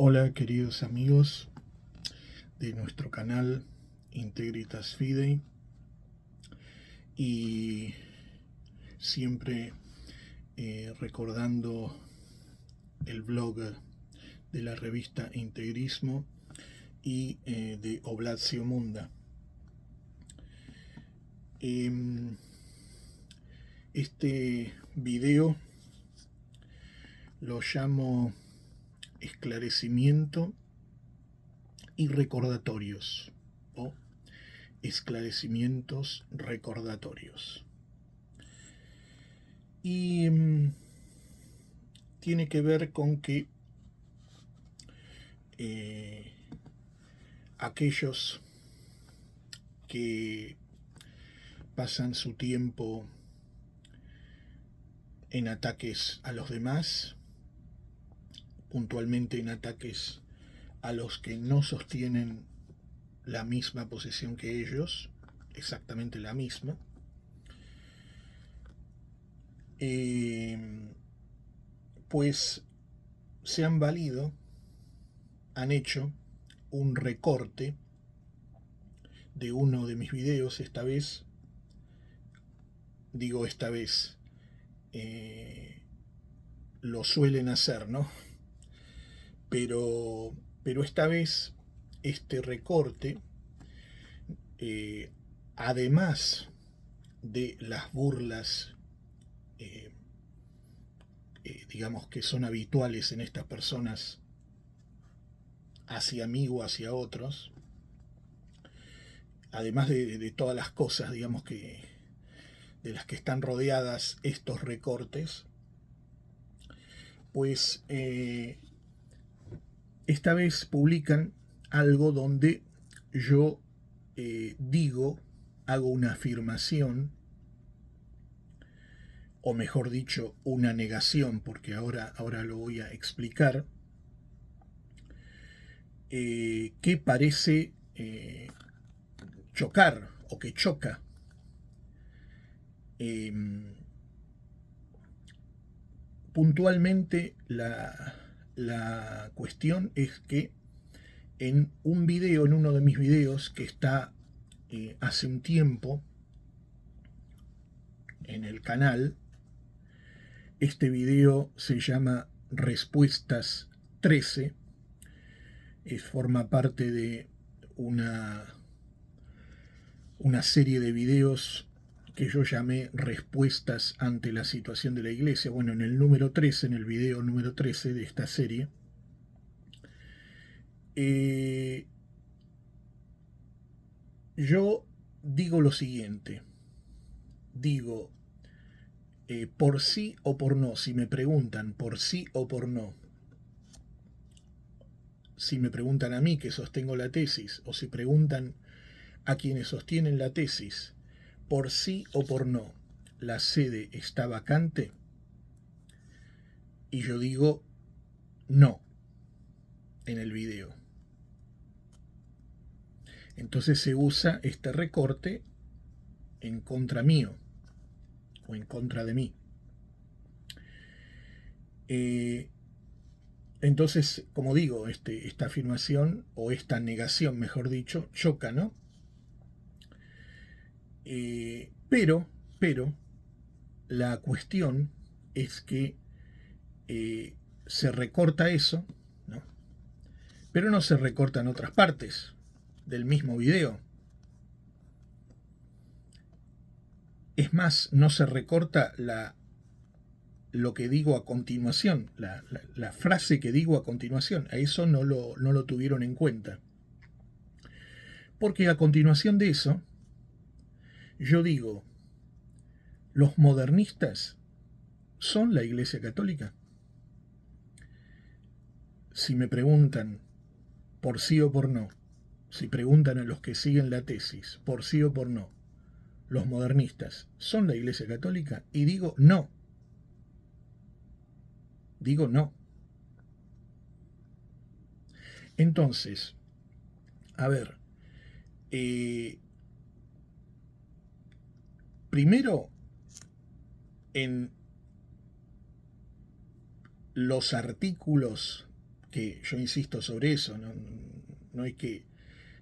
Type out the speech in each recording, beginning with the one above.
Hola queridos amigos de nuestro canal Integritas Fidei, y siempre recordando el blog de la revista Integrismo y de Oblazio Munda. Este video lo llamo esclarecimiento y recordatorios, o esclarecimientos recordatorios. Y tiene que ver con que aquellos que pasan su tiempo en ataques a los demás, puntualmente en ataques a los que no sostienen la misma posición que ellos, exactamente la misma, pues se han valido, han hecho un recorte de uno de mis videos. Esta vez, lo suelen hacer, ¿no? Pero esta vez este recorte, además de las burlas, digamos, que son habituales en estas personas hacia mí o hacia otros, además de todas las cosas, digamos, que de las que están rodeadas estos recortes, pues esta vez publican algo donde yo hago una afirmación, o mejor dicho, una negación, porque ahora lo voy a explicar, que parece chocar, o que choca puntualmente. La cuestión es que en un video, en uno de mis videos que está hace un tiempo en el canal, este video se llama Respuestas 13, forma parte de una serie de videos que yo llamé Respuestas ante la situación de la iglesia. Bueno, en el número 13, en el video número 13 de esta serie, yo digo lo siguiente, digo, por sí o por no, si me preguntan por sí o por no, si me preguntan a mí que sostengo la tesis, o si preguntan a quienes sostienen la tesis, por sí o por no, la sede está vacante, y yo digo no en el video, entonces se usa este recorte en contra mío, o en contra de mí. Entonces, como digo, esta afirmación, o esta negación, mejor dicho, choca, ¿no? Pero la cuestión es que se recorta eso, ¿no? Pero no se recorta en otras partes del mismo video. Es más, no se recorta lo que digo a continuación, la frase que digo a continuación. A eso no lo tuvieron en cuenta. Porque a continuación de eso, yo digo, los modernistas son la Iglesia Católica. Si me preguntan por sí o por no, si preguntan a los que siguen la tesis por sí o por no, los modernistas son la Iglesia Católica, y digo no. Digo no. Entonces, a ver, primero, en los artículos que yo insisto sobre eso, no hay que,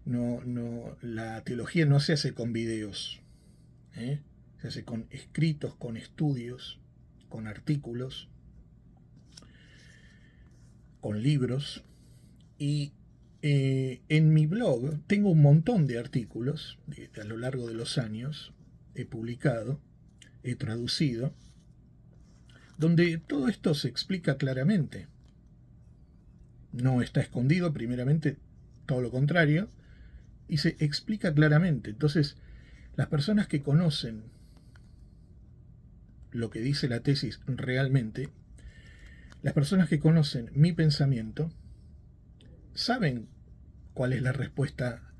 la teología no se hace con videos, ¿eh? Se hace con escritos, con estudios, con artículos, con libros. Y en mi blog tengo un montón de artículos a lo largo de los años, he publicado, he traducido, donde todo esto se explica claramente. No está escondido, primeramente, todo lo contrario, y se explica claramente. Entonces, las personas que conocen lo que dice la tesis realmente, las personas que conocen mi pensamiento, saben cuál es la respuesta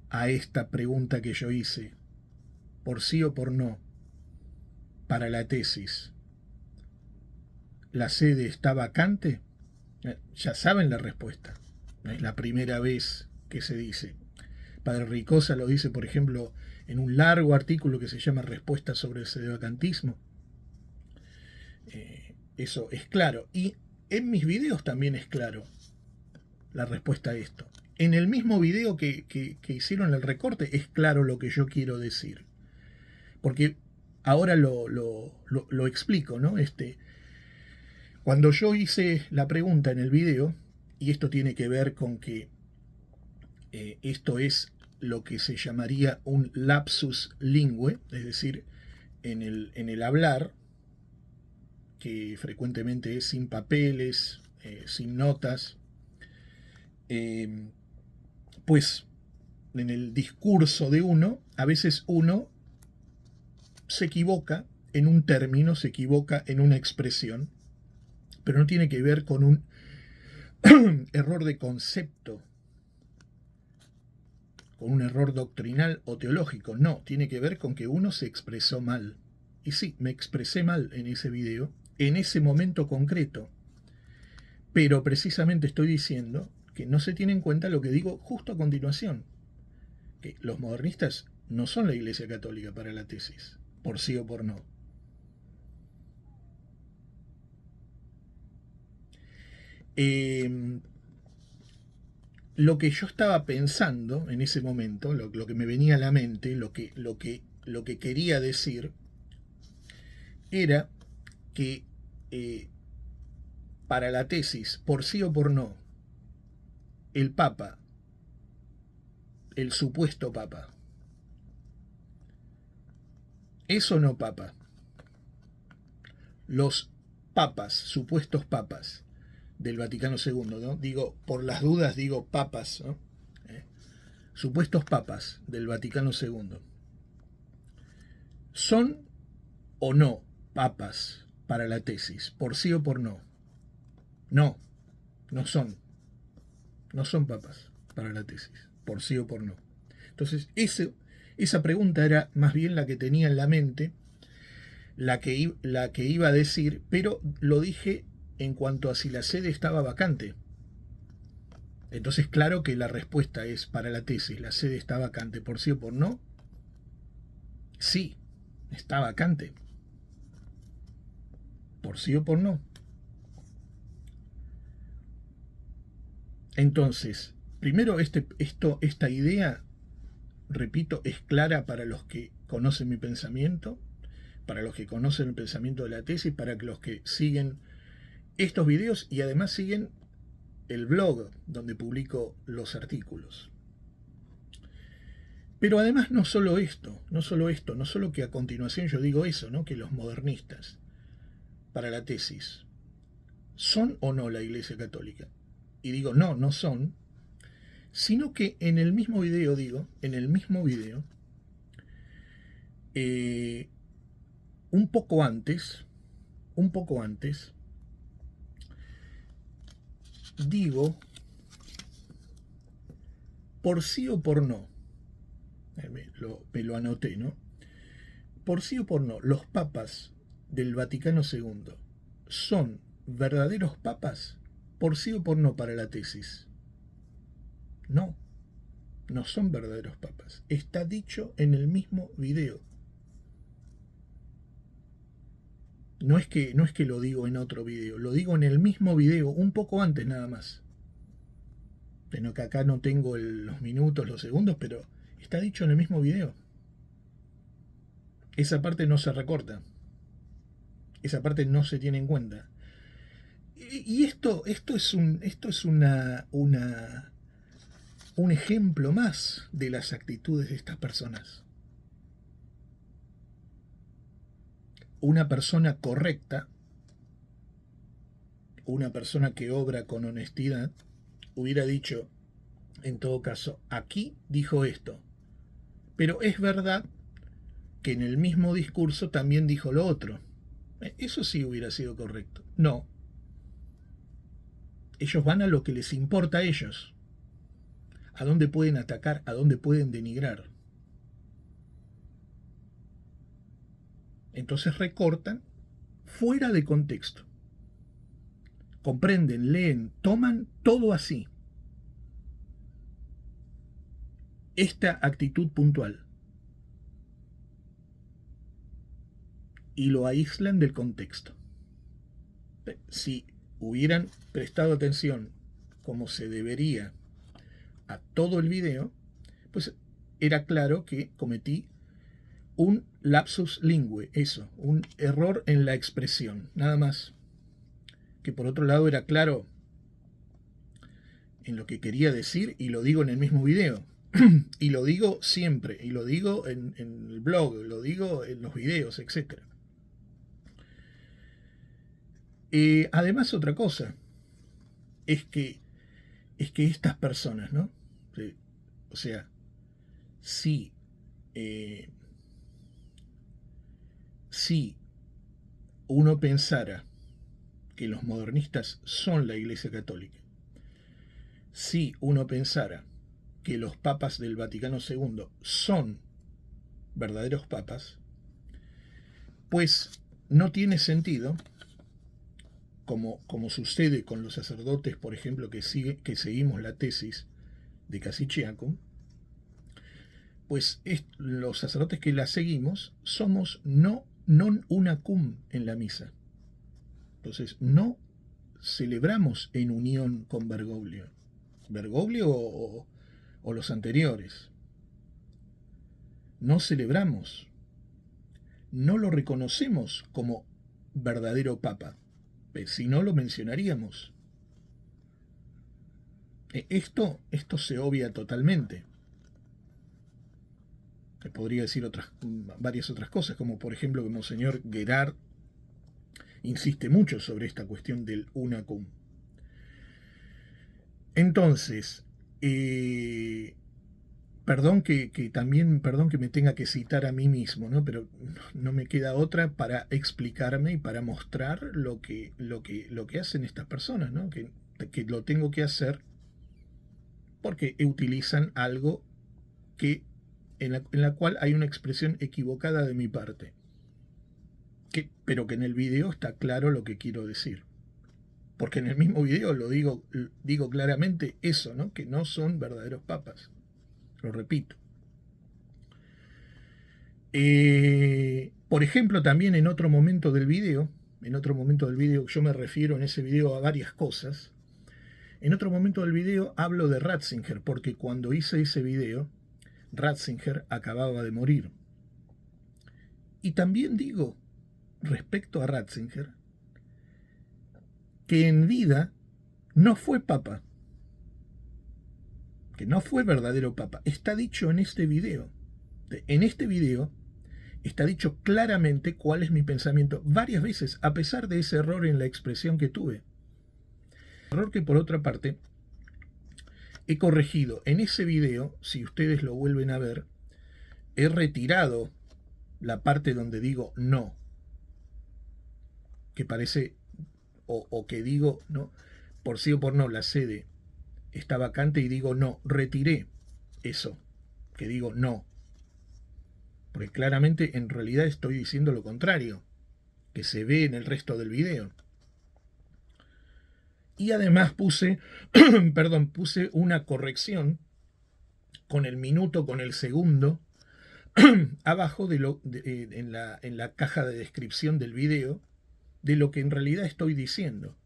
a esta pregunta que yo hice, por sí o por no, para la tesis. ¿La sede está vacante? Ya saben la respuesta. No es la primera vez que se dice. Padre Ricosa lo dice, por ejemplo, en un largo artículo que se llama Respuestas sobre el sedevacantismo. Eso es claro. Y en mis videos también es claro la respuesta a esto. En el mismo video que hicieron el recorte es claro lo que yo quiero decir. Porque ahora lo explico, ¿no? Cuando yo hice la pregunta en el video, y esto tiene que ver con que esto es lo que se llamaría un lapsus lingüe, es decir, en el hablar, que frecuentemente es sin papeles, sin notas, pues en el discurso de uno, a veces uno se equivoca en un término, se equivoca en una expresión, pero no tiene que ver con un error de concepto, con un error doctrinal o teológico. No, tiene que ver con que uno se expresó mal. Y sí, me expresé mal en ese video, en ese momento concreto. Pero precisamente estoy diciendo que no se tiene en cuenta lo que digo justo a continuación. Que los modernistas no son la Iglesia Católica para la tesis, por sí o por no. Lo que yo estaba pensando en ese momento, lo que me venía a la mente, lo que quería decir, era que para la tesis, por sí o por no, el Papa, el supuesto Papa, ¿es o no Papa? Los papas, supuestos papas del Vaticano II, ¿no? Digo, por las dudas digo papas, ¿no? Supuestos papas del Vaticano II, ¿son o no papas para la tesis? ¿Por sí o por no? No, no son. No son papas para la tesis, por sí o por no. Entonces, esa pregunta era más bien la que tenía en la mente, la que iba a decir, pero lo dije en cuanto a si la sede estaba vacante. Entonces, claro que la respuesta es para la tesis, la sede está vacante, por sí o por no. Sí, está vacante. Por sí o por no. Entonces, primero esta idea, repito, es clara para los que conocen mi pensamiento, para los que conocen el pensamiento de la tesis, para los que siguen estos videos y además siguen el blog donde publico los artículos. Pero además no solo que a continuación yo digo eso, ¿no? Que los modernistas para la tesis son o no la Iglesia Católica. Y digo, no, no son, sino que en el mismo video un poco antes, digo, por sí o por no, me lo anoté, ¿no? Por sí o por no, los papas del Vaticano II son verdaderos papas, por sí o por no para la tesis. No, no son verdaderos papas. Está dicho en el mismo video. No es que lo digo en otro video, lo digo en el mismo video, un poco antes nada más. Pero que acá no tengo los minutos, los segundos, pero está dicho en el mismo video. Esa parte no se recorta. Esa parte no se tiene en cuenta. Y esto es un ejemplo más de las actitudes de estas personas. Una persona correcta, una persona que obra con honestidad, hubiera dicho, en todo caso, aquí dijo esto. Pero es verdad que en el mismo discurso también dijo lo otro. Eso sí hubiera sido correcto. No. Ellos van a lo que les importa a ellos. A dónde pueden atacar, a dónde pueden denigrar. Entonces recortan fuera de contexto. Comprenden, leen, toman todo así. Esta actitud puntual. Y lo aíslan del contexto. Si hubieran prestado atención como se debería a todo el video, pues era claro que cometí un lapsus lingue, eso, un error en la expresión, nada más. Que por otro lado era claro en lo que quería decir y lo digo en el mismo video. Y lo digo siempre, y lo digo en el blog, lo digo en los videos, etc. Además, otra cosa es que estas personas, ¿no? O sea, si uno pensara que los modernistas son la Iglesia Católica, si uno pensara que los papas del Vaticano II son verdaderos papas, pues no tiene sentido, como sucede con los sacerdotes, por ejemplo, que seguimos la tesis de Cassicciacum, pues los sacerdotes que la seguimos somos non una cum en la misa. Entonces no celebramos en unión con Bergoglio. Bergoglio o los anteriores. No celebramos. No lo reconocemos como verdadero papa. Si no, lo mencionaríamos. Esto se obvia totalmente. Podría decir varias otras cosas, como por ejemplo que Monseñor Gerard insiste mucho sobre esta cuestión del una cum. Entonces, perdón que me tenga que citar a mí mismo, ¿no? Pero no me queda otra para explicarme y para mostrar lo que hacen estas personas, ¿no? Que lo tengo que hacer porque utilizan algo en la cual hay una expresión equivocada de mi parte. Pero que en el video está claro lo que quiero decir. Porque en el mismo video lo digo claramente eso, ¿no? Que no son verdaderos papas. Lo repito. Por ejemplo, también en otro momento del video, yo me refiero en ese video a varias cosas. En otro momento del video hablo de Ratzinger, porque cuando hice ese video, Ratzinger acababa de morir. Y también digo, respecto a Ratzinger, que en vida no fue papa, que no fue verdadero papa. Está dicho en este video. En este video está dicho claramente cuál es mi pensamiento varias veces, a pesar de ese error en la expresión que tuve. Error que por otra parte he corregido. En ese video, si ustedes lo vuelven a ver, he retirado la parte donde digo no, que parece, o que digo, no, por sí o por no, la sede está vacante y digo no, retiré eso, que digo no. Porque claramente en realidad estoy diciendo lo contrario, que se ve en el resto del video. Y además puse una corrección con el minuto, con el segundo, abajo en la caja de descripción del video, de lo que en realidad estoy diciendo.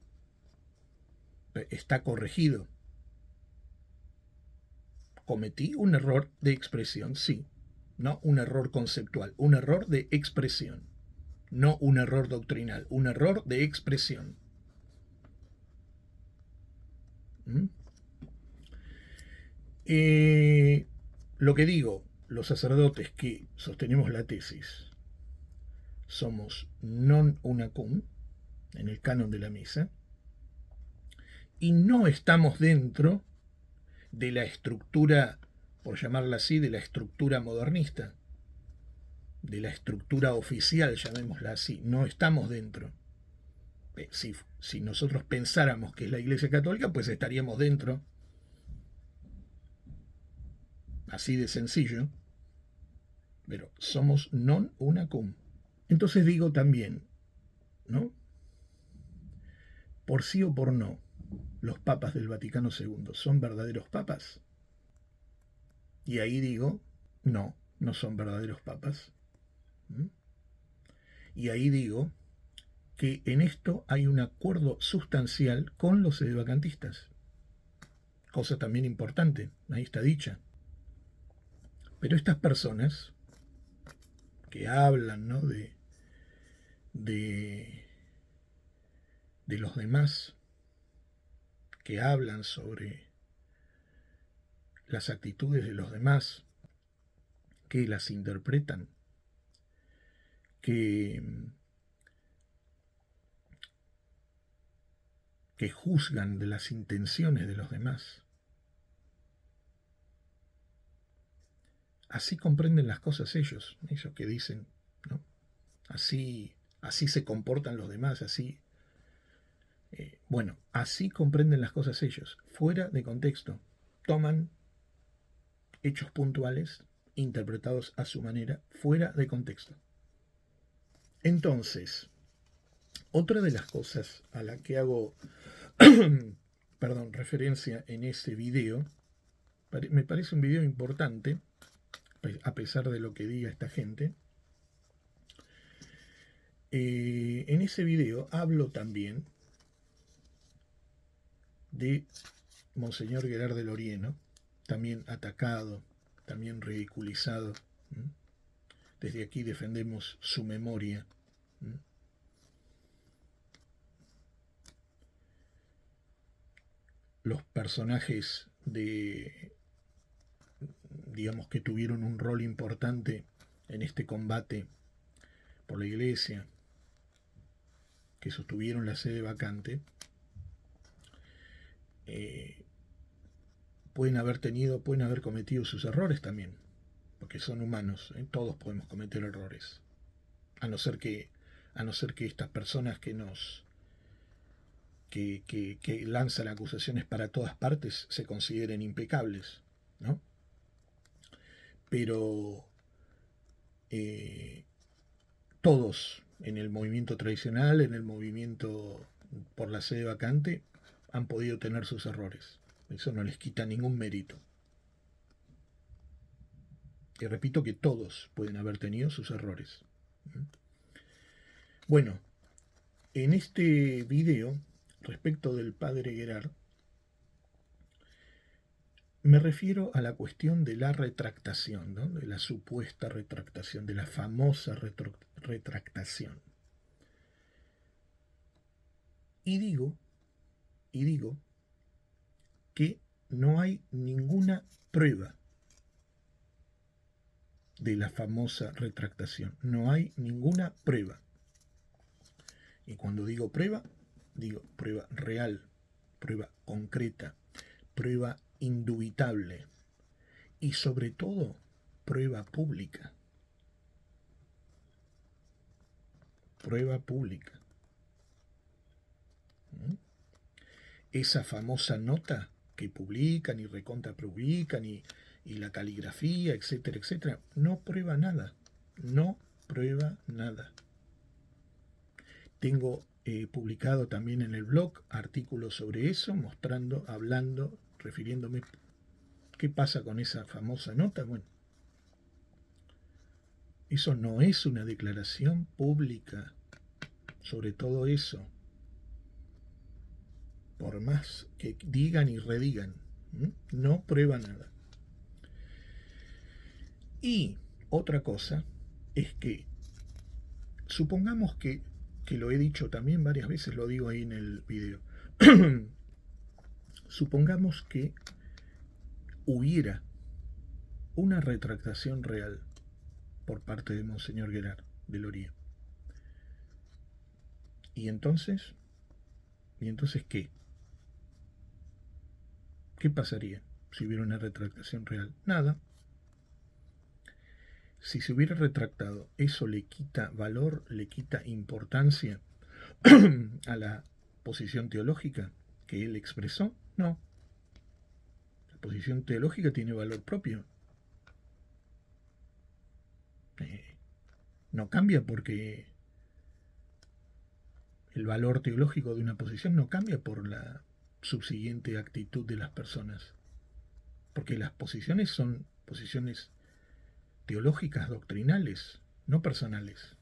Está corregido. Cometí un error de expresión, sí. No un error conceptual, un error de expresión. No un error doctrinal, un error de expresión. ¿Mm? Lo que digo, los sacerdotes que sostenemos la tesis somos non unacum, en el canon de la misa, y no estamos dentro de la estructura, por llamarla así, de la estructura modernista, de la estructura oficial, llamémosla así, no estamos dentro. Si nosotros pensáramos que es la Iglesia Católica, pues estaríamos dentro, así de sencillo, pero somos non unacum. Entonces digo también, ¿no? Por sí o por no, los papas del Vaticano II son verdaderos papas. Y ahí digo, no, no son verdaderos papas. ¿Mm? Y ahí digo que en esto hay un acuerdo sustancial con los sedevacantistas. Cosa también importante, ahí está dicha. Pero estas personas que hablan, ¿no?, de, de los demás, que hablan sobre las actitudes de los demás, que las interpretan, que juzgan de las intenciones de los demás. Así comprenden las cosas ellos que dicen, ¿no? Así se comportan los demás, así. Bueno, así comprenden las cosas ellos, fuera de contexto. Toman hechos puntuales, interpretados a su manera, fuera de contexto. Entonces, otra de las cosas a la que hago referencia en este video, me parece un video importante, a pesar de lo que diga esta gente. En ese video hablo también de Monseñor Gerard de Lorieno, también atacado, también ridiculizado. Desde aquí defendemos su memoria. Los personajes digamos que tuvieron un rol importante en este combate por la Iglesia, que sostuvieron la sede vacante, pueden haber cometido sus errores también, porque son humanos, todos podemos cometer errores, a no ser que estas personas que lanzan acusaciones para todas partes se consideren impecables, ¿no? Pero todos en el movimiento tradicional, en el movimiento por la sede vacante, han podido tener sus errores. Eso no les quita ningún mérito. Y repito que todos pueden haber tenido sus errores. Bueno, en este video, respecto del padre Gerard, me refiero a la cuestión de la retractación, ¿no?, de la supuesta retractación, de la famosa retractación. Y digo que no hay ninguna prueba de la famosa retractación. No hay ninguna prueba. Y cuando digo prueba real, prueba concreta, prueba indubitable y sobre todo prueba pública. Prueba pública. Esa famosa nota que publican y recontrapublican y la caligrafía, etcétera, etcétera, no prueba nada. No prueba nada. Tengo publicado también en el blog artículos sobre eso, mostrando, hablando, refiriéndome qué pasa con esa famosa nota. Bueno, eso no es una declaración pública sobre todo eso, por más que digan y redigan, no prueba nada. Y otra cosa es que, supongamos que lo he dicho también varias veces, lo digo ahí en el video, supongamos que hubiera una retractación real por parte de Monseñor Guerard de Loría. ¿Y entonces? ¿Y entonces qué? ¿Qué pasaría si hubiera una retractación real? Nada. Si se hubiera retractado, ¿eso le quita valor, le quita importancia a la posición teológica que él expresó? No. La posición teológica tiene valor propio. No cambia porque el valor teológico de una posición no cambia por la subsiguiente actitud de las personas. Porque las posiciones son posiciones teológicas, doctrinales, no personales.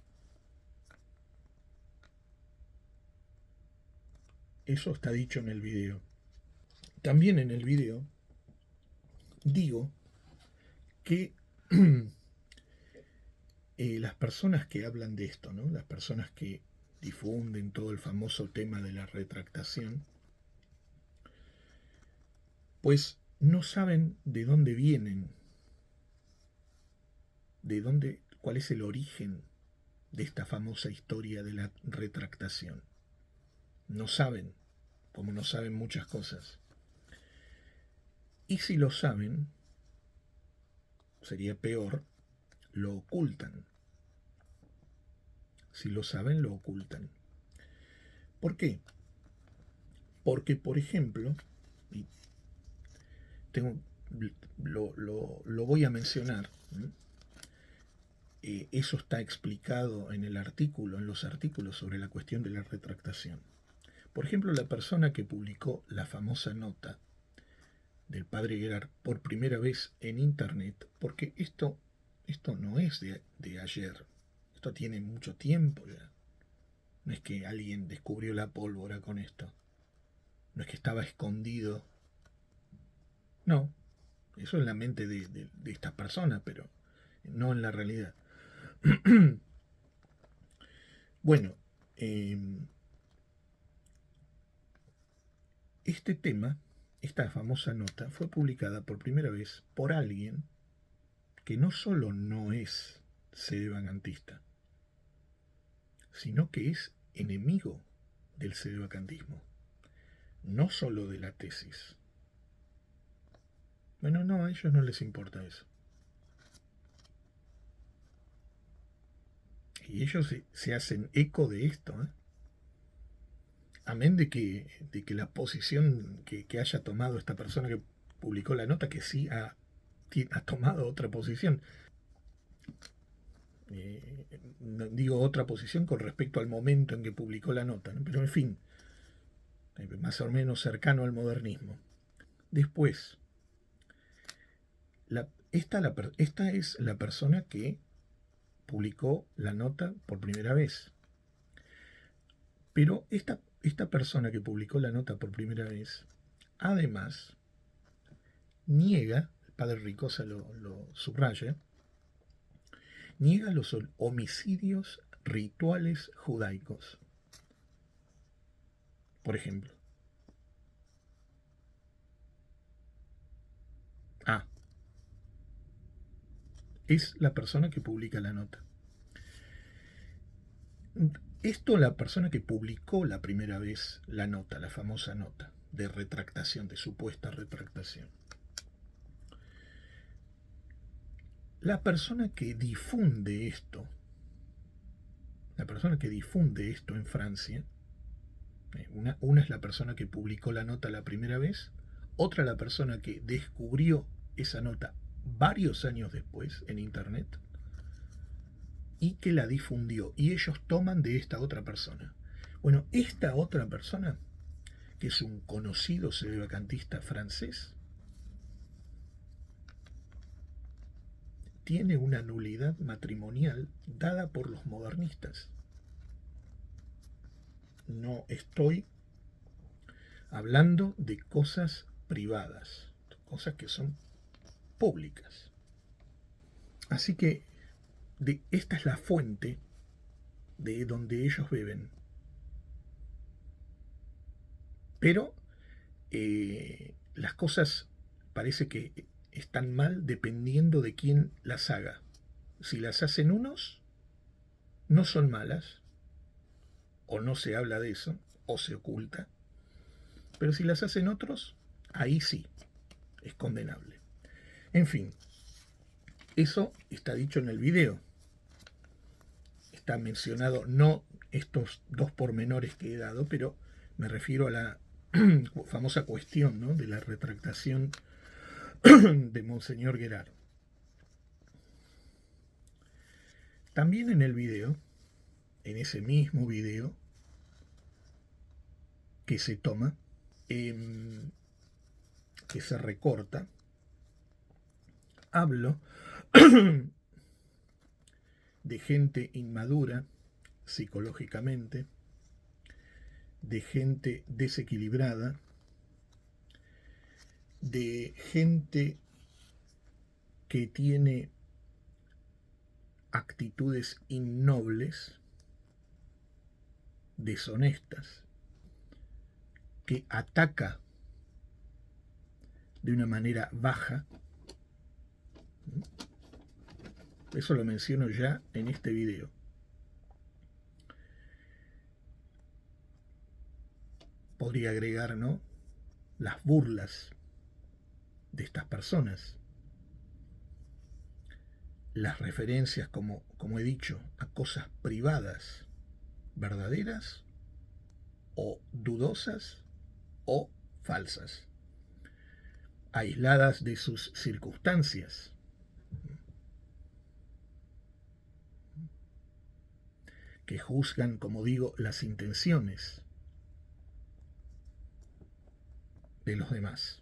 Eso está dicho en el video. También en el video digo que las personas que hablan de esto, ¿no? Las personas que difunden todo el famoso tema de la retractación, pues no saben de dónde vienen, cuál es el origen de esta famosa historia de la retractación. No saben, como no saben muchas cosas. Y si lo saben, sería peor, lo ocultan. Si lo saben, lo ocultan. ¿Por qué? Porque, por ejemplo, y lo voy a mencionar, eso está explicado en el artículo, en los artículos sobre la cuestión de la retractación. Por ejemplo, la persona que publicó la famosa nota del padre Guerard por primera vez en internet, porque esto no es de ayer, esto tiene mucho tiempo ya. No es que alguien descubrió la pólvora con esto, no es que estaba escondido, no, eso es la mente de esta persona, pero no en la realidad. Bueno, este tema, esta famosa nota, fue publicada por primera vez por alguien que no solo no es sedevacantista, sino que es enemigo del sedevacantismo, no solo de la tesis. Bueno, no, a ellos no les importa eso. Y ellos se hacen eco de esto, ¿eh? Amén de que la posición que haya tomado esta persona que publicó la nota, que sí ha tomado otra posición. Digo otra posición con respecto al momento en que publicó la nota, ¿no? Pero en fin, más o menos cercano al modernismo. Después, esta es la persona que publicó la nota por primera vez. Pero esta persona que publicó la nota por primera vez, además, niega, el padre Ricosa lo subraya, niega los homicidios rituales judaicos. Por ejemplo. Es la persona que publica la nota. Esto la persona que publicó la primera vez la nota, la famosa nota de retractación, de supuesta retractación. La persona que difunde esto, en Francia, una es la persona que publicó la nota la primera vez, otra la persona que descubrió esa nota varios años después en internet y que la difundió, y ellos toman de esta otra persona. Bueno, esta otra persona, que es un conocido sedevacantista francés, tiene una nulidad matrimonial dada por los modernistas. No estoy hablando de cosas privadas, cosas que son públicas. Así que esta es la fuente de donde ellos beben. Pero las cosas parece que están mal dependiendo de quién las haga. Si las hacen unos, no son malas, o no se habla de eso, o se oculta. Pero si las hacen otros, ahí sí, es condenable. En fin, eso está dicho en el video. Está mencionado no estos dos pormenores que he dado, pero me refiero a la famosa cuestión, ¿no?, de la retractación de Monseñor Guerard. También en el video, en ese mismo video que se toma, que se recorta, hablo de gente inmadura psicológicamente, de gente desequilibrada, de gente que tiene actitudes innobles, deshonestas, que ataca de una manera baja. Eso lo menciono ya en este video. Podría agregar, ¿no?, las burlas de estas personas, las referencias, como he dicho, a cosas privadas, verdaderas o dudosas o falsas, aisladas de sus circunstancias. Que juzgan, como digo, las intenciones de los demás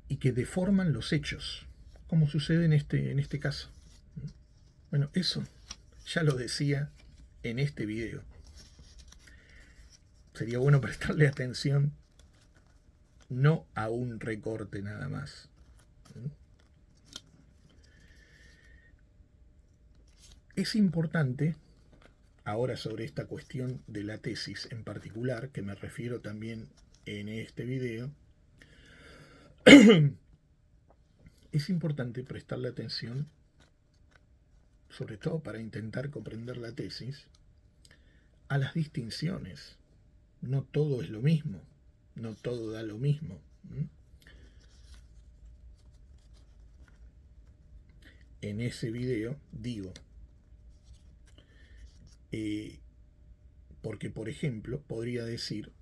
y que deforman los hechos, como sucede en este caso. Bueno, eso ya lo decía en este video. Sería bueno prestarle atención, no a un recorte nada más. Es importante, ahora sobre esta cuestión de la tesis en particular, que me refiero también en este video, es importante prestarle atención, sobre todo para intentar comprender la tesis, a las distinciones. No todo es lo mismo, no todo da lo mismo. En ese video digo, porque por ejemplo podría decir,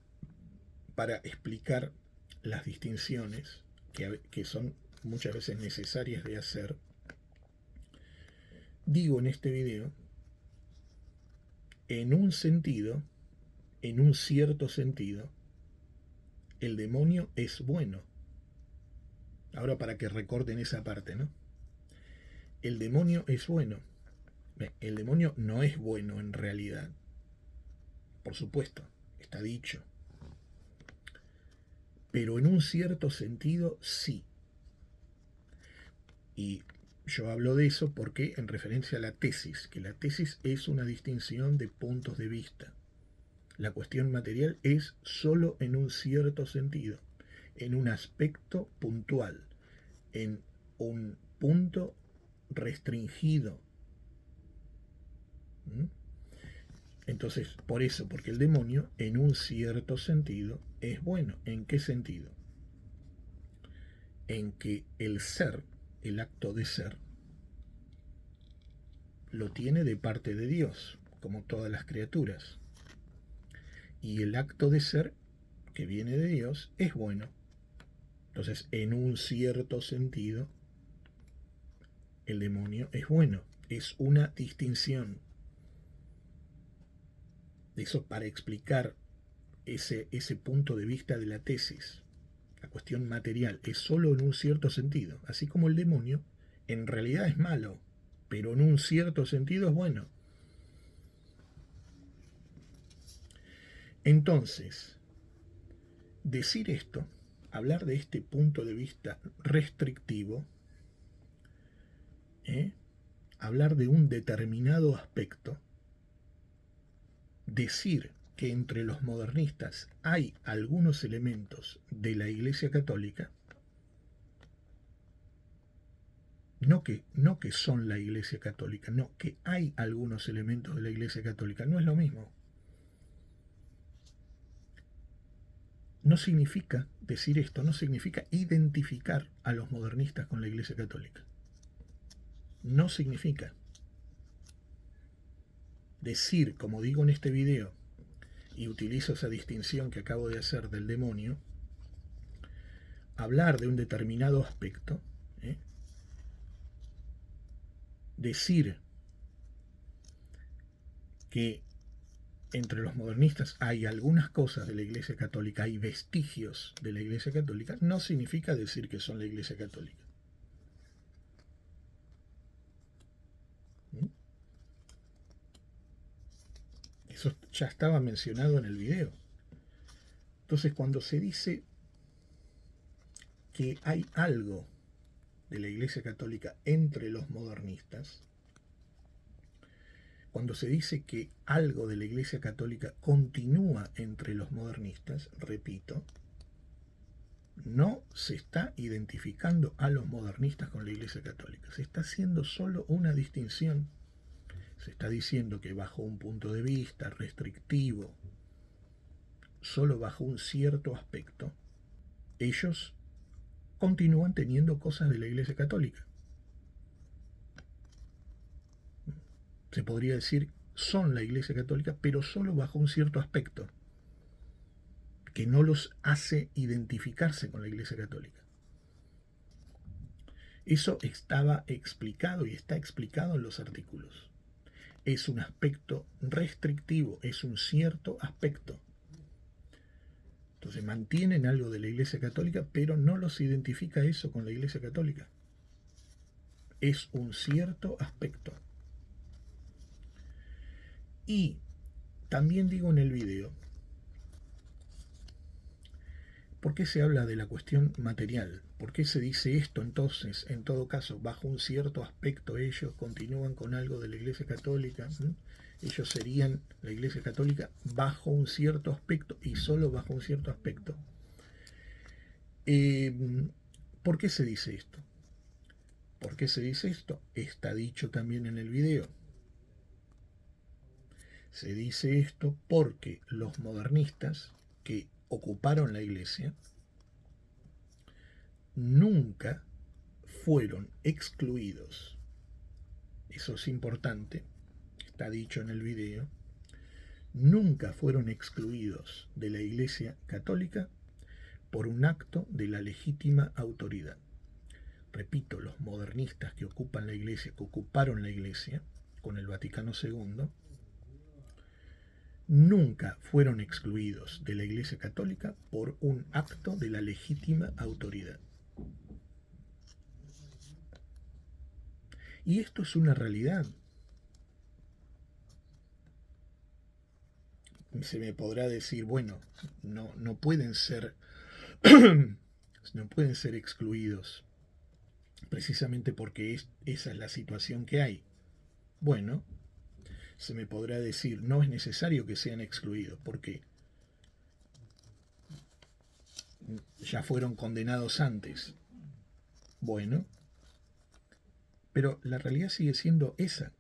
para explicar las distinciones que son muchas veces necesarias de hacer, digo en este video, en un sentido, en un cierto sentido, el demonio es bueno. Ahora para que recorten esa parte, ¿no? El demonio es bueno. El demonio no es bueno en realidad. Por supuesto, está dicho. Pero en un cierto sentido sí. Y yo hablo de eso porque en referencia a la tesis, que la tesis es una distinción de puntos de vista. La cuestión material es solo en un cierto sentido, en un aspecto puntual, en un punto restringido. Entonces, por eso, porque el demonio, en un cierto sentido, es bueno. ¿En qué sentido? En que el ser, el acto de ser, lo tiene de parte de Dios, como todas las criaturas. Y el acto de ser, que viene de Dios, es bueno. Entonces, en un cierto sentido, el demonio es bueno. Es una distinción. Eso para explicar ese punto de vista de la tesis. La cuestión material es solo en un cierto sentido. Así como el demonio en realidad es malo, pero en un cierto sentido es bueno. Entonces, decir esto hablar de este punto de vista restrictivo, hablar de un determinado aspecto, decir que entre los modernistas hay algunos elementos de la Iglesia Católica, no que son la Iglesia Católica, no, que hay algunos elementos de la Iglesia Católica, no es lo mismo. No significa decir esto, no significa identificar a los modernistas con la Iglesia Católica. No significa decir, como digo en este video, y utilizo esa distinción que acabo de hacer del demonio, hablar de un determinado aspecto, decir que entre los modernistas hay algunas cosas de la Iglesia Católica, hay vestigios de la Iglesia Católica, no significa decir que son la Iglesia Católica. Eso ya estaba mencionado en el video. Entonces, cuando se dice que hay algo de la Iglesia Católica entre los modernistas, cuando se dice que algo de la Iglesia Católica continúa entre los modernistas, repito, no se está identificando a los modernistas con la Iglesia Católica, se está haciendo solo una distinción. Se está diciendo que bajo un punto de vista restrictivo, solo bajo un cierto aspecto, ellos continúan teniendo cosas de la Iglesia Católica. Se podría decir, son la Iglesia Católica, pero solo bajo un cierto aspecto, que no los hace identificarse con la Iglesia Católica. Eso estaba explicado y está explicado en los artículos. Es un aspecto restrictivo, es un cierto aspecto. Entonces mantienen algo de la Iglesia Católica, pero no los identifica eso con la Iglesia Católica. Es un cierto aspecto. Y también digo en el video, ¿por qué se habla de la cuestión material? ¿Por qué se dice esto entonces? En todo caso, bajo un cierto aspecto ellos continúan con algo de la Iglesia Católica. Ellos serían la Iglesia Católica bajo un cierto aspecto y solo bajo un cierto aspecto. ¿Por qué se dice esto? ¿Por qué se dice esto? Está dicho también en el video. Se dice esto porque los modernistas que ocuparon la Iglesia nunca fueron excluidos. Eso es importante, está dicho en el video. Nunca fueron excluidos de la Iglesia Católica por un acto de la legítima autoridad. Repito, los modernistas que ocupan la Iglesia, que ocuparon la Iglesia con el Vaticano II, nunca fueron excluidos de la Iglesia Católica por un acto de la legítima autoridad. Y esto es una realidad. Se me podrá decir, bueno, no pueden ser no pueden ser excluidos precisamente porque esa es la situación que hay. Bueno, se me podrá decir, no es necesario que sean excluidos porque ya fueron condenados antes. Bueno, pero la realidad sigue siendo esa,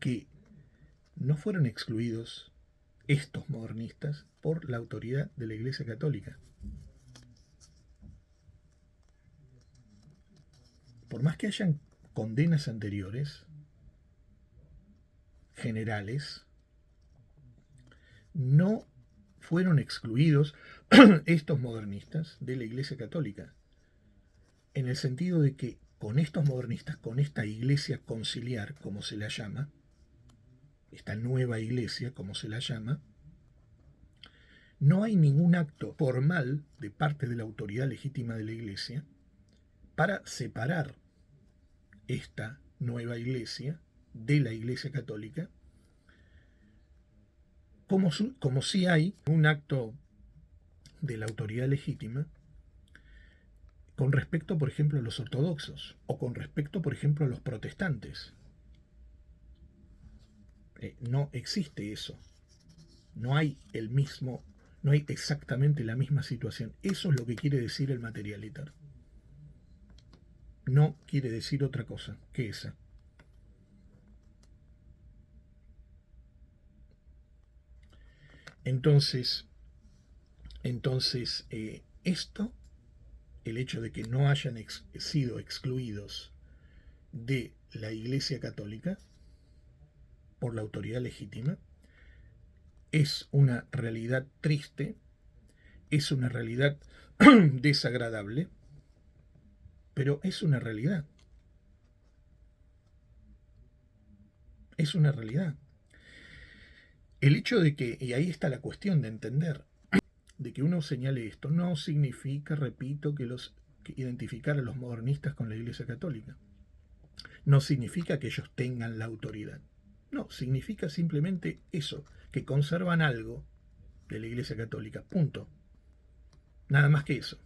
que no fueron excluidos estos modernistas por la autoridad de la Iglesia Católica. Por más que hayan condenas anteriores, generales, no fueron excluidos estos modernistas de la Iglesia Católica, en el sentido de que con estos modernistas, con esta iglesia conciliar, como se la llama, esta nueva iglesia, como se la llama, no hay ningún acto formal de parte de la autoridad legítima de la iglesia para separar esta nueva iglesia de la Iglesia Católica, como si hay un acto de la autoridad legítima con respecto, por ejemplo, a los ortodoxos, o con respecto, por ejemplo, a los protestantes. No existe eso. No hay no hay exactamente la misma situación. Eso es lo que quiere decir el materialiter. No quiere decir otra cosa que esa. Entonces, esto, el hecho de que no hayan sido excluidos de la Iglesia Católica por la autoridad legítima, es una realidad triste, es una realidad desagradable, pero es una realidad. Es una realidad. El hecho de que, y ahí está la cuestión de entender, de que uno señale esto, no significa, repito, que identificar a los modernistas con la Iglesia Católica. No significa que ellos tengan la autoridad. No, significa simplemente eso, que conservan algo de la Iglesia Católica. Punto. Nada más que eso.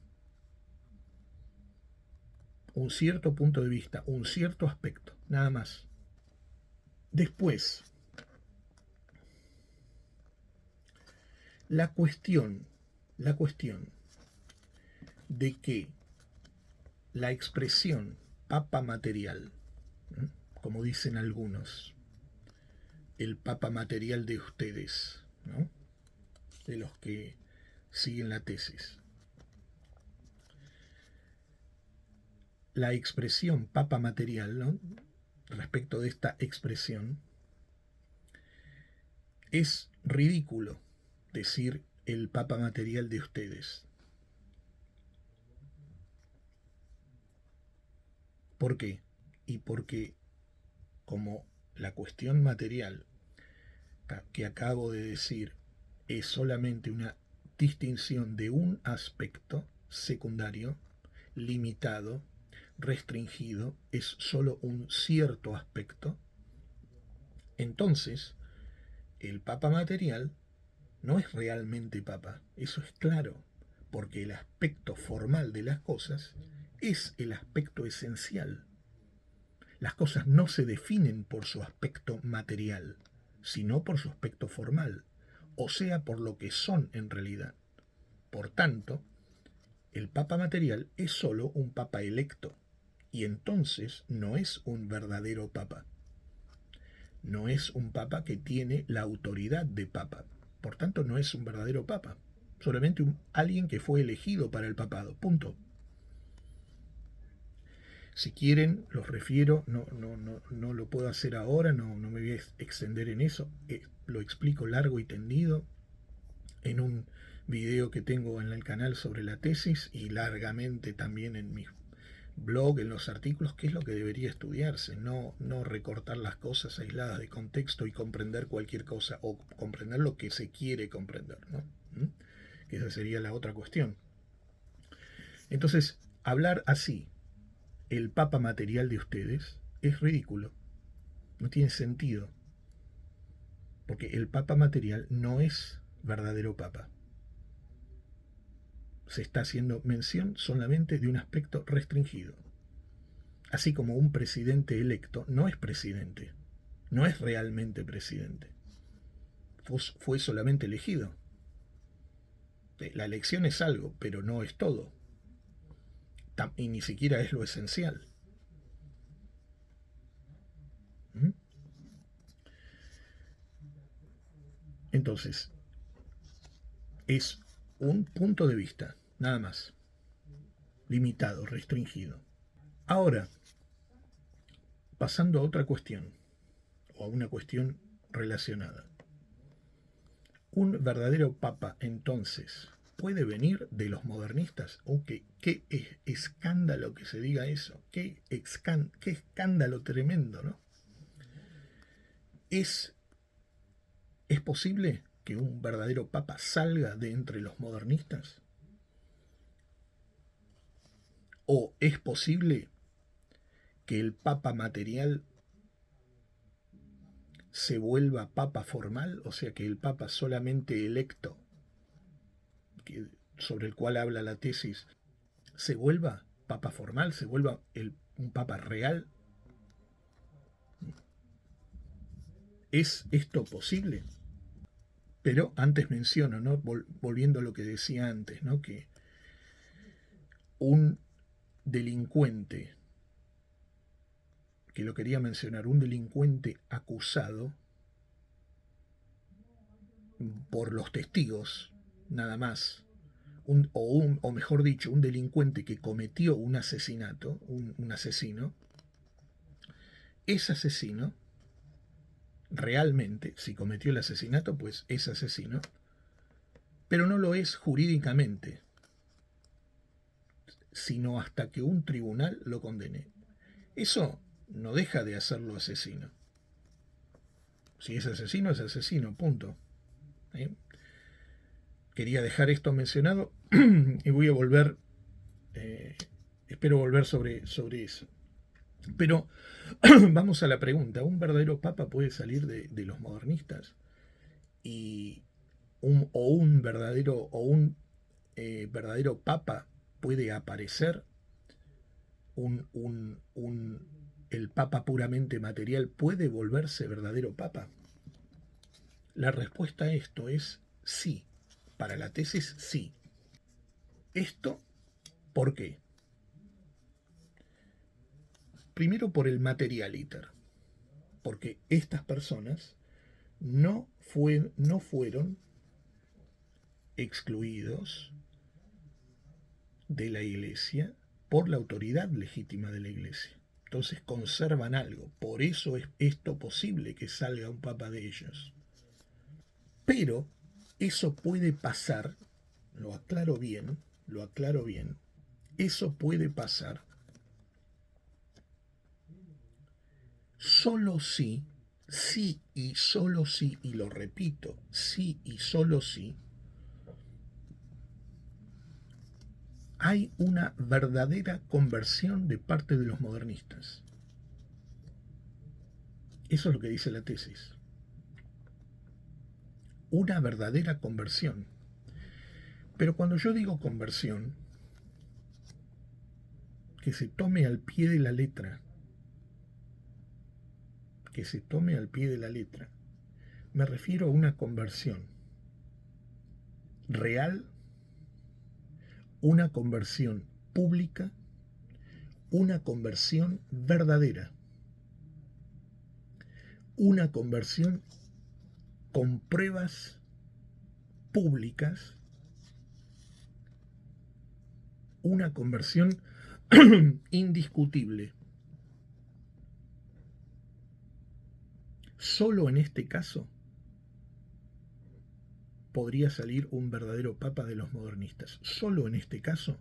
Un cierto punto de vista, un cierto aspecto, nada más. Después, la cuestión de que la expresión papa material, como dicen algunos, el papa material de ustedes, ¿no? De los que siguen la tesis. La expresión papa material, ¿no? Respecto de esta expresión, es ridículo decir el papa material de ustedes. ¿Por qué? Y porque como la cuestión material que acabo de decir es solamente una distinción de un aspecto secundario, limitado, restringido, es solo un cierto aspecto, entonces el papa material no es realmente papa, eso es claro, porque el aspecto formal de las cosas es el aspecto esencial. Las cosas no se definen por su aspecto material, sino por su aspecto formal, o sea, por lo que son en realidad. Por tanto, el papa material es solo un papa electo, y entonces no es un verdadero papa. No es un papa que tiene la autoridad de papa. Por tanto, no es un verdadero papa. Solamente alguien que fue elegido para el papado. Punto. Si quieren, los refiero, no lo puedo hacer ahora, no me voy a extender en eso. Lo explico largo y tendido en un video que tengo en el canal sobre la tesis y largamente también en mi blog, en los artículos, qué es lo que debería estudiarse, no recortar las cosas aisladas de contexto y comprender cualquier cosa o comprender lo que se quiere comprender, ¿no? Que esa sería la otra cuestión. Entonces, hablar así, el papa material de ustedes, es ridículo, no tiene sentido, porque el papa material no es verdadero papa. Se está haciendo mención solamente de un aspecto restringido. Así como un presidente electo no es presidente, no es realmente presidente, fue solamente elegido. La elección es algo, pero no es todo, y ni siquiera es lo esencial. Entonces, es un punto de vista, nada más, limitado, restringido. Ahora, pasando a otra cuestión, o a una cuestión relacionada. Un verdadero papa, entonces, puede venir de los modernistas. Qué escándalo que se diga eso. Qué escándalo tremendo, ¿no? ¿Es posible que un verdadero papa salga de entre los modernistas? ¿O es posible que el papa material se vuelva papa formal? O sea, que el papa solamente electo, sobre el cual habla la tesis, se vuelva papa formal, se vuelva un papa real. ¿Es esto posible? Pero antes menciono, ¿no? Volviendo a lo que decía antes, ¿no? Que un delincuente, que lo quería mencionar, un delincuente acusado por los testigos, nada más, o mejor dicho, un delincuente que cometió un asesinato, un asesino, es asesino, realmente, si cometió el asesinato, pues es asesino, pero no lo es jurídicamente, sino hasta que un tribunal lo condene. Eso no deja de hacerlo asesino. Si es asesino, punto. ¿Eh? Quería dejar esto mencionado y voy a volver, espero volver sobre eso. Pero vamos a la pregunta, ¿un verdadero papa puede salir de los modernistas? Y un verdadero papa puede aparecer, el papa puramente material puede volverse verdadero papa. La respuesta a esto es sí. Para la tesis, sí. ¿Esto por qué? Primero por el material iter, porque estas personas no fueron excluidos de la iglesia por la autoridad legítima de la iglesia. Entonces conservan algo. Por eso es esto posible que salga un papa de ellos. Pero eso puede pasar, lo aclaro bien, eso puede pasar solo si, sí y solo si, y lo repito, sí y solo si, hay una verdadera conversión de parte de los modernistas. Eso es lo que dice la tesis. Una verdadera conversión. Pero cuando yo digo conversión, que se tome al pie de la letra, me refiero a una conversión real, una conversión pública, una conversión verdadera, una conversión con pruebas públicas, una conversión indiscutible. Solo en este caso podría salir un verdadero papa de los modernistas. Solo en este caso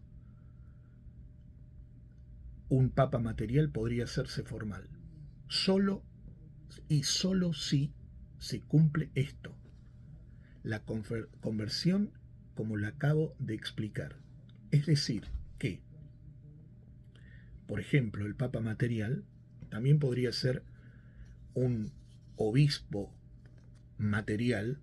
un papa material podría hacerse formal. Solo y solo si se cumple esto. La conversión como la acabo de explicar. Es decir, que, por ejemplo, el papa material también podría ser un obispo material,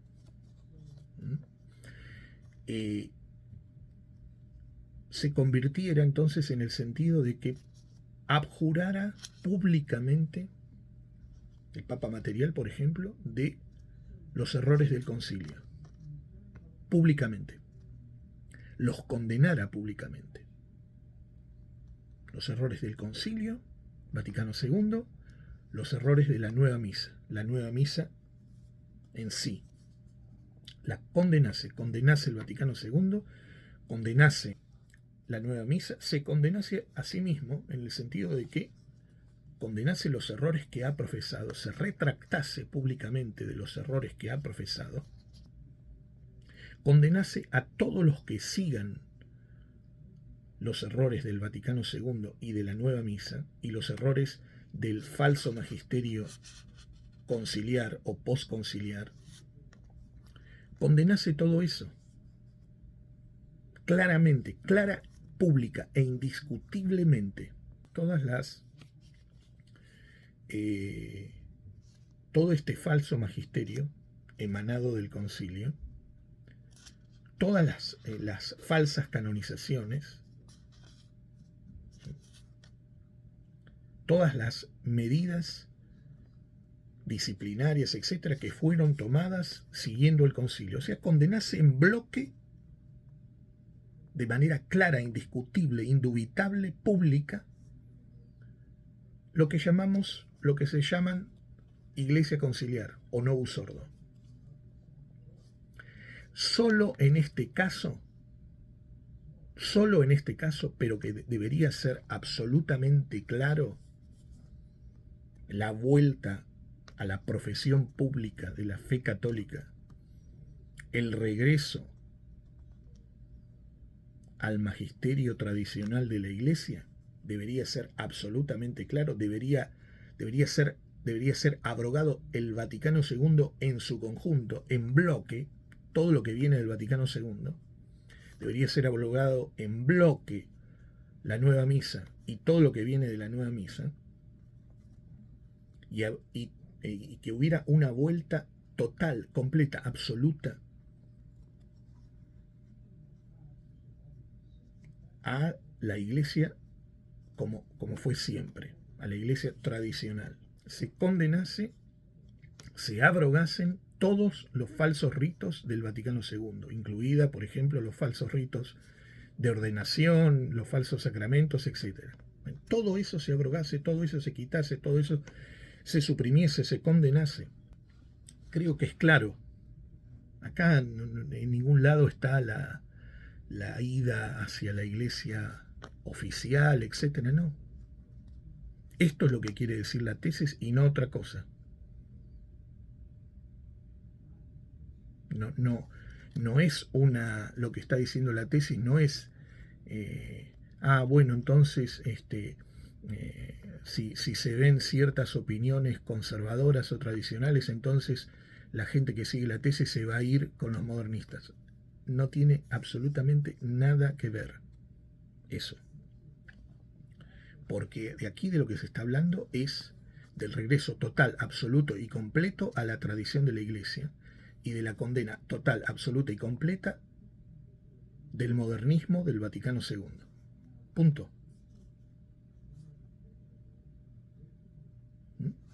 se convirtiera entonces en el sentido de que abjurara públicamente el papa material, por ejemplo, de los errores del concilio, públicamente, los condenara públicamente. Los errores del concilio Vaticano II, los errores de la nueva misa en sí, la condenase el Vaticano II, condenase la nueva misa, se condenase a sí mismo en el sentido de que condenase los errores que ha profesado, se retractase públicamente de los errores que ha profesado, condenase a todos los que sigan los errores del Vaticano II y de la nueva misa y los errores del falso magisterio conciliar o posconciliar, condenase todo eso claramente, clara, pública e indiscutiblemente, todo este falso magisterio emanado del concilio, todas las falsas canonizaciones, todas las medidas disciplinarias, etcétera, que fueron tomadas siguiendo el concilio. O sea, condenase en bloque, de manera clara, indiscutible, indubitable, pública, lo que se llaman iglesia conciliar o novus ordo. Solo en este caso, pero que debería ser absolutamente claro, la vuelta a la profesión pública de la fe católica, el regreso al magisterio tradicional de la Iglesia, debería ser absolutamente claro, debería ser abrogado el Vaticano II en su conjunto, en bloque, todo lo que viene del Vaticano II, debería ser abrogado en bloque la nueva misa y todo lo que viene de la nueva misa, y que hubiera una vuelta total, completa, absoluta a la iglesia como fue siempre, a la iglesia tradicional. Se condenase, se abrogasen todos los falsos ritos del Vaticano II, incluida, por ejemplo, los falsos ritos de ordenación, los falsos sacramentos, etc. Todo eso se abrogase, todo eso se quitase, todo eso se suprimiese, se condenase. Creo que es claro. Acá en ningún lado está la ida hacia la iglesia oficial, etcétera, no. Esto es lo que quiere decir la tesis y no otra cosa. No es lo que está diciendo la tesis no es bueno, entonces si se ven ciertas opiniones conservadoras o tradicionales, entonces la gente que sigue la tesis se va a ir con los modernistas. No tiene absolutamente nada que ver eso. Porque de aquí de lo que se está hablando es del regreso total, absoluto y completo a la tradición de la Iglesia y de la condena total, absoluta y completa del modernismo del Vaticano II. Punto.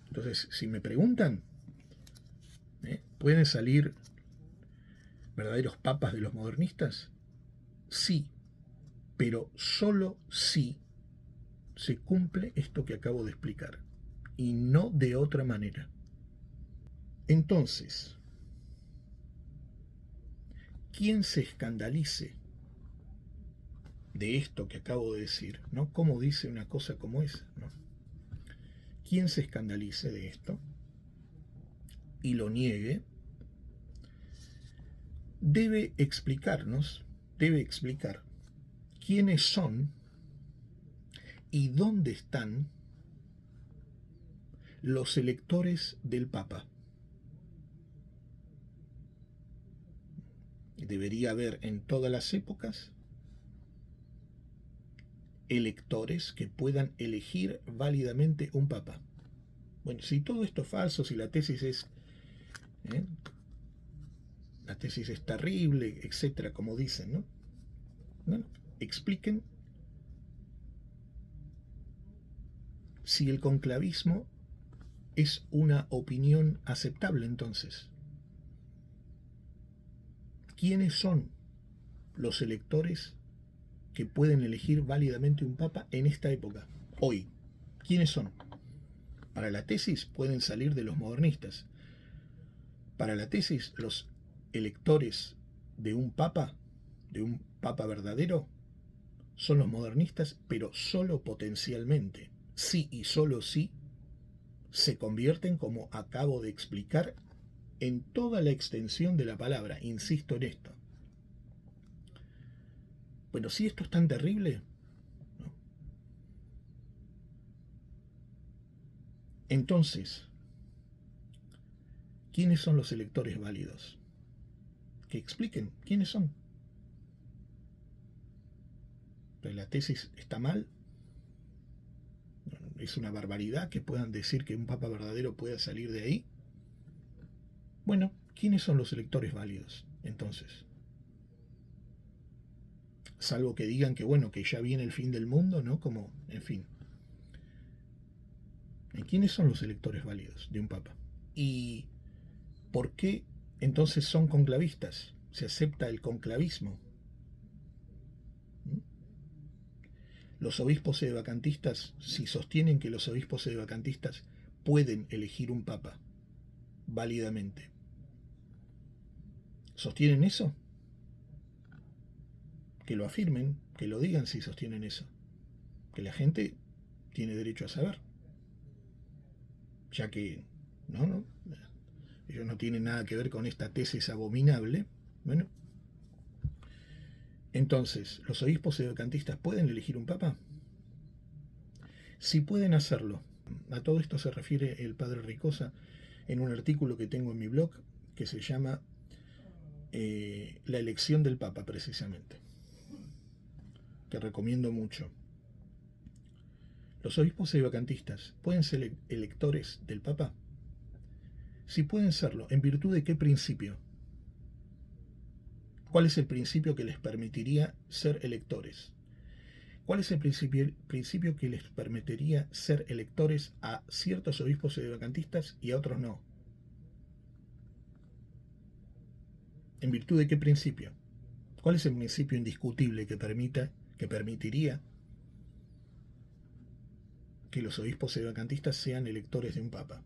Entonces, si me preguntan, ¿pueden salir verdaderos papas de los modernistas? Sí, pero solo si se cumple esto que acabo de explicar, y no de otra manera. Entonces, quien se escandalice de esto que acabo de decir, ¿no? ¿Cómo dice una cosa como esa? ¿No? Quien se escandalice de esto y lo niegue, debe explicar quiénes son y dónde están los electores del Papa. Debería haber en todas las épocas electores que puedan elegir válidamente un Papa. Bueno, si todo esto es falso, si la tesis es terrible, etcétera, como dicen, ¿no? Bueno, expliquen si el conclavismo es una opinión aceptable, entonces. ¿Quiénes son los electores que pueden elegir válidamente un papa en esta época, hoy? ¿Quiénes son? Para la tesis pueden salir de los modernistas. Para la tesis, los electores de un papa verdadero, son los modernistas, pero solo potencialmente. Sí y solo sí se convierten, como acabo de explicar, en toda la extensión de la palabra. Insisto en esto. Bueno, si esto es tan terrible, ¿no? Entonces, ¿quiénes son los electores válidos? Que expliquen quiénes son. Pero la tesis está mal. Es una barbaridad que puedan decir que un papa verdadero pueda salir de ahí. Bueno, ¿quiénes son los electores válidos entonces? Salvo que digan que bueno, que ya viene el fin del mundo, ¿no? Como, en fin. ¿Quiénes son los electores válidos de un papa? ¿Y por qué entonces son conclavistas? ¿Se acepta el conclavismo? Los obispos sedevacantistas, si sostienen que los obispos sedevacantistas pueden elegir un papa válidamente, ¿sostienen eso? Que lo afirmen, que lo digan si sostienen eso. Que la gente tiene derecho a saber. Ya que, no, ellos no tienen nada que ver con esta tesis abominable. Bueno, entonces, ¿los obispos sedevacantistas pueden elegir un papa? Si pueden hacerlo. A todo esto se refiere el padre Ricosa en un artículo que tengo en mi blog que se llama La elección del papa, precisamente, que recomiendo mucho. ¿Los obispos sedevacantistas pueden ser electores del papa? Si pueden serlo, ¿en virtud de qué principio? ¿Cuál es el principio que les permitiría ser electores? ¿Cuál es el principio que les permitiría ser electores a ciertos obispos sedevacantistas y a otros no? ¿En virtud de qué principio? ¿Cuál es el principio indiscutible que permitiría que los obispos sedevacantistas sean electores de un papa?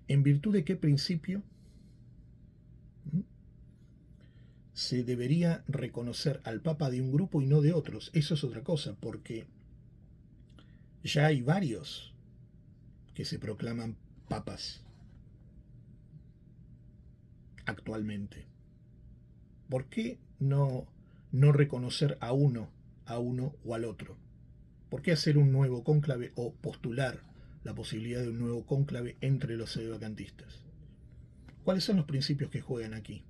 ¿En virtud de qué principio se debería reconocer al papa de un grupo y no de otros? Eso es otra cosa, porque ya hay varios que se proclaman papas actualmente. ¿Por qué no reconocer a uno o al otro? ¿Por qué hacer un nuevo cónclave o postular la posibilidad de un nuevo cónclave entre los sedevacantistas? ¿Cuáles son los principios que juegan aquí?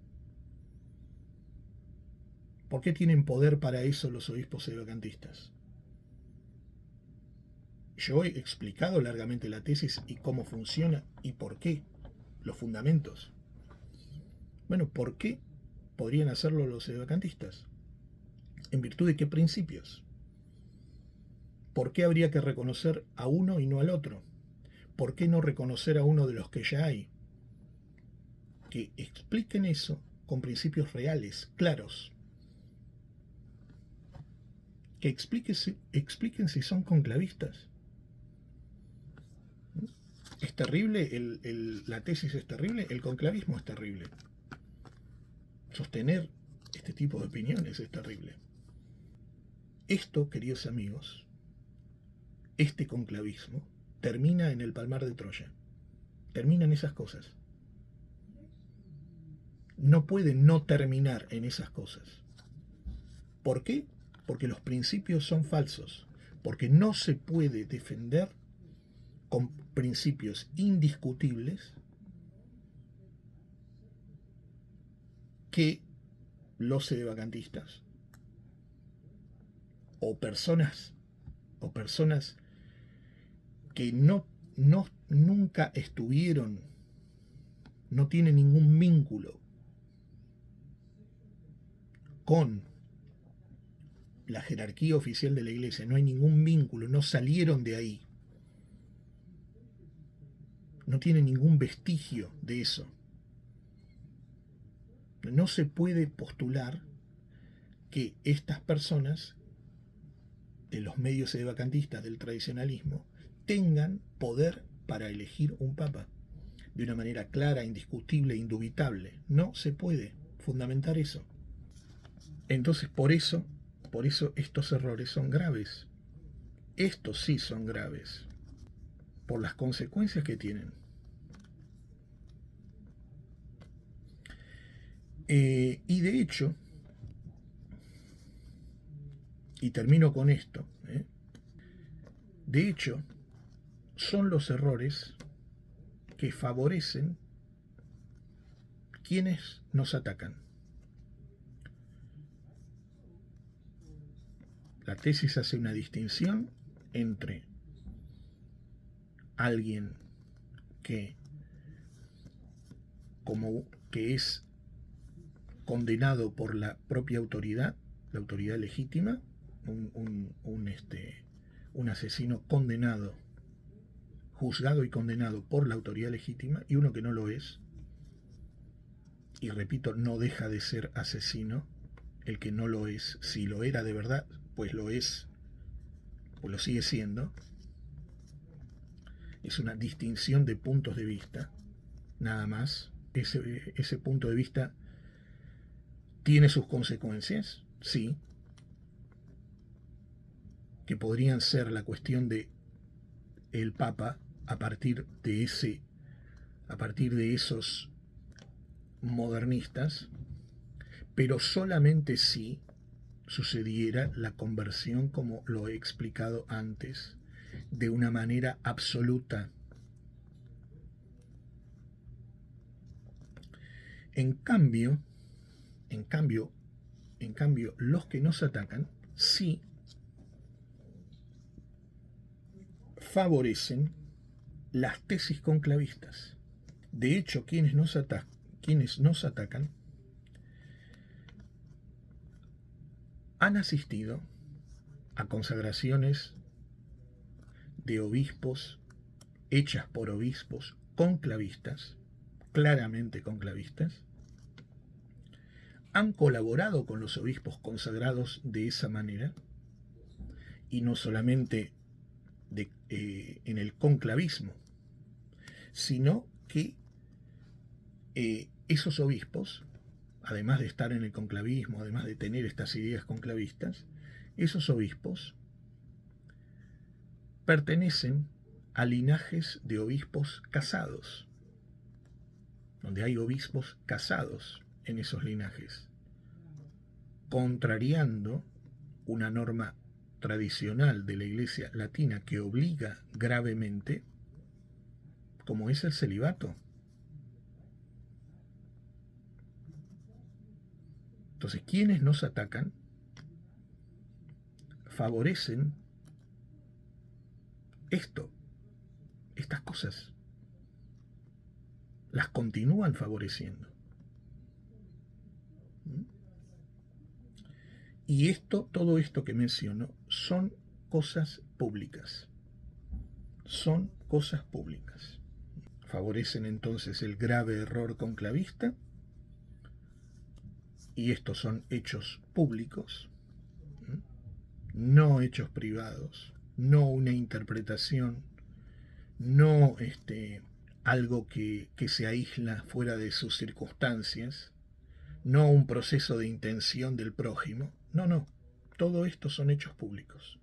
¿Por qué tienen poder para eso los obispos sedevacantistas? Yo he explicado largamente la tesis y cómo funciona y por qué, los fundamentos. Bueno, ¿por qué podrían hacerlo los sedevacantistas? ¿En virtud de qué principios? ¿Por qué habría que reconocer a uno y no al otro? ¿Por qué no reconocer a uno de los que ya hay? Que expliquen eso con principios reales, claros. Que expliquen si son conclavistas. Es terrible, la tesis es terrible, el conclavismo es terrible. Sostener este tipo de opiniones es terrible. Esto, queridos amigos, este conclavismo termina en el palmar de Troya. Termina en esas cosas. No puede no terminar en esas cosas. ¿Por qué? Porque los principios son falsos. Porque no se puede defender con principios indiscutibles que los sedevacantistas o personas que nunca estuvieron, no tienen ningún vínculo con la jerarquía oficial de la iglesia, no hay ningún vínculo, no salieron de ahí, no tienen ningún vestigio de eso. No se puede postular que estas personas de los medios sedevacantistas, del tradicionalismo, tengan poder para elegir un papa de una manera clara, indiscutible, indubitable. No se puede fundamentar eso. Entonces, por eso estos errores son graves. Estos sí son graves, por las consecuencias que tienen. Y de hecho, y termino con esto, de hecho, son los errores que favorecen quienes nos atacan. La tesis hace una distinción entre alguien que es condenado por la propia autoridad, la autoridad legítima, un asesino condenado, juzgado y condenado por la autoridad legítima, y uno que no lo es. Y repito, no deja de ser asesino el que no lo es. Si lo era de verdad, pues lo es, pues lo sigue siendo. Es una distinción de puntos de vista, nada más. Ese punto de vista tiene sus consecuencias, sí, que podrían ser la cuestión de el Papa a partir de esos modernistas, pero solamente si sucediera la conversión, como lo he explicado antes, de una manera absoluta. En cambio, los que nos atacan sí favorecen las tesis conclavistas. De hecho, quienes nos atacan han asistido a consagraciones de obispos hechas por obispos conclavistas, claramente conclavistas, han colaborado con los obispos consagrados de esa manera, y no solamente en el conclavismo, sino que esos obispos, además de estar en el conclavismo, además de tener estas ideas conclavistas, esos obispos pertenecen a linajes de obispos casados, donde hay obispos casados en esos linajes, contrariando una norma tradicional de la Iglesia latina que obliga gravemente, como es el celibato. Entonces, quienes nos atacan favorecen estas cosas, las continúan favoreciendo. Y todo esto que menciono son cosas públicas. Son cosas públicas. Favorecen entonces el grave error conclavista, y estos son hechos públicos, no hechos privados, no una interpretación, no algo que se aísla fuera de sus circunstancias, no un proceso de intención del prójimo. No, todo esto son hechos públicos.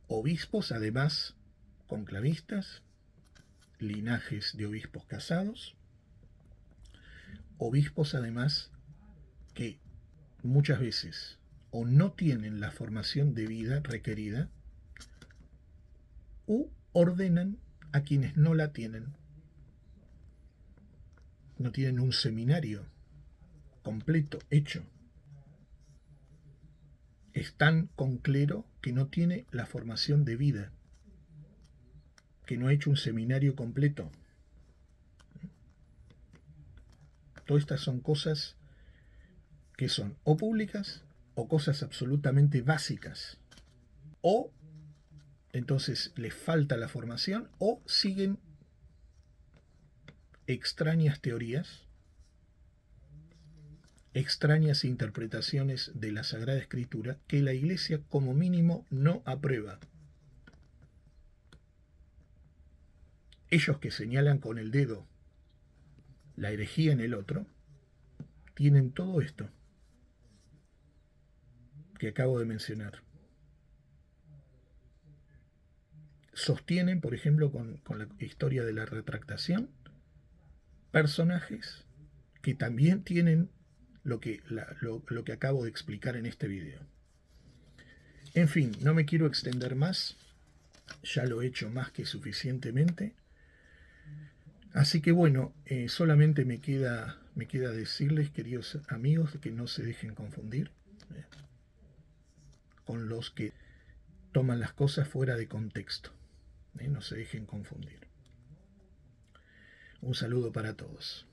Obispos, además, conclavistas, linajes de obispos casados, obispos, además, que muchas veces o no tienen la formación de vida requerida, u ordenan a quienes no la tienen. No tienen un seminario completo, hecho. Están con clero que no tiene la formación de vida, que no ha hecho un seminario completo. Todas estas son cosas que son o públicas o cosas absolutamente básicas. O entonces les falta la formación, o siguen extrañas teorías, extrañas interpretaciones de la Sagrada Escritura que la Iglesia como mínimo no aprueba. Ellos que señalan con el dedo la herejía en el otro, tienen todo esto que acabo de mencionar. Sostienen, por ejemplo, con la historia de la retractación, personajes que también tienen lo que acabo de explicar en este video. En fin, no me quiero extender más, ya lo he hecho más que suficientemente. Así que bueno, solamente me queda decirles, queridos amigos, que no se dejen confundir con los que toman las cosas fuera de contexto. No se dejen confundir. Un saludo para todos.